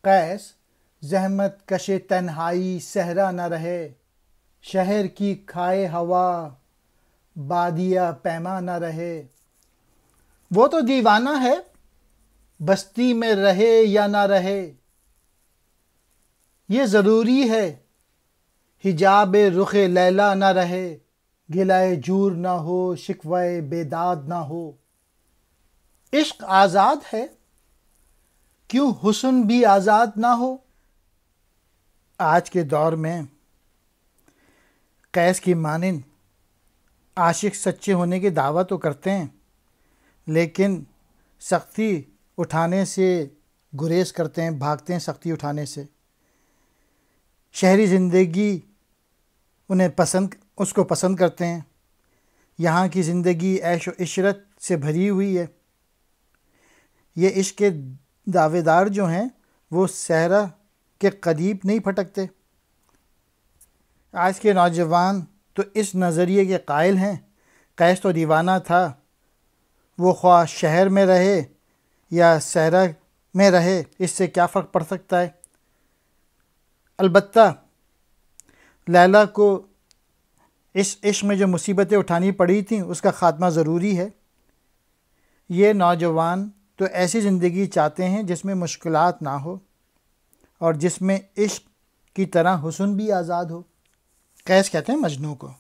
قیس زحمت کش تنہائی صحرا نہ رہے، شہر کی کھائے ہوا بادیہ پیما نہ رہے۔ وہ تو دیوانہ ہے بستی میں رہے یا نہ رہے، یہ ضروری ہے حجاب رخ لیلا نہ رہے، گلائے جور نہ ہو شکوہ بیداد نہ ہو۔ عشق آزاد ہے کیوں حسن بھی آزاد نہ ہو۔ آج کے دور میں قیس کی مانند عاشق سچے ہونے کی دعویٰ تو کرتے ہیں، لیکن سختی اٹھانے سے گریز کرتے ہیں، بھاگتے ہیں سختی اٹھانے سے۔ شہری زندگی اس کو پسند کرتے ہیں، یہاں کی زندگی عیش و عشرت سے بھری ہوئی ہے۔ یہ عشق کے دعوے دار جو ہیں وہ صحرا کے قریب نہیں پھٹکتے۔ آج کے نوجوان تو اس نظریے کے قائل ہیں قیس تو دیوانہ تھا، وہ خواہ شہر میں رہے یا صحرا میں رہے، اس سے کیا فرق پڑ سکتا ہے۔ البتہ لیلا کو اس عشق میں جو مصیبتیں اٹھانی پڑی تھیں اس کا خاتمہ ضروری ہے۔ یہ نوجوان تو ایسی زندگی چاہتے ہیں جس میں مشکلات نہ ہو اور جس میں عشق کی طرح حسن بھی آزاد ہو۔ قیس کہتے ہیں مجنوں کو،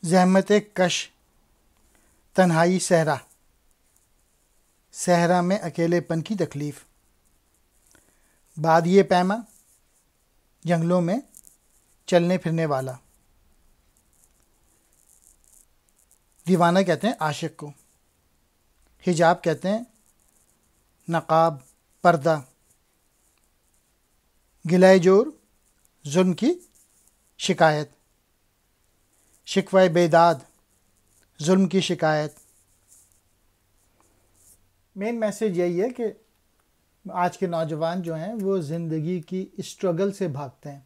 زحمت کش تنہائی صحرا، صحرا میں اکیلے پن کی تکلیف، بادیہ پیما جنگلوں میں چلنے پھرنے والا۔ دیوانہ کہتے ہیں عاشق کو، حجاب کہتے ہیں نقاب پردہ، گلائے جور ظلم کی شکایت، شکوہ بیداد ظلم کی شکایت۔ مین میسیج یہی ہے کہ آج کے نوجوان جو ہیں وہ زندگی کی اسٹرگل سے بھاگتے ہیں۔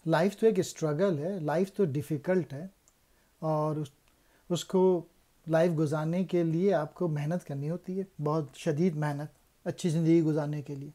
لائف تو ایک اسٹرگل ہے، لائف تو ڈیفیکلٹ ہے، اور اس کو لائف گزارنے کے لیے آپ کو محنت کرنی ہوتی ہے، بہت شدید محنت، اچھی زندگی گزارنے کے لیے۔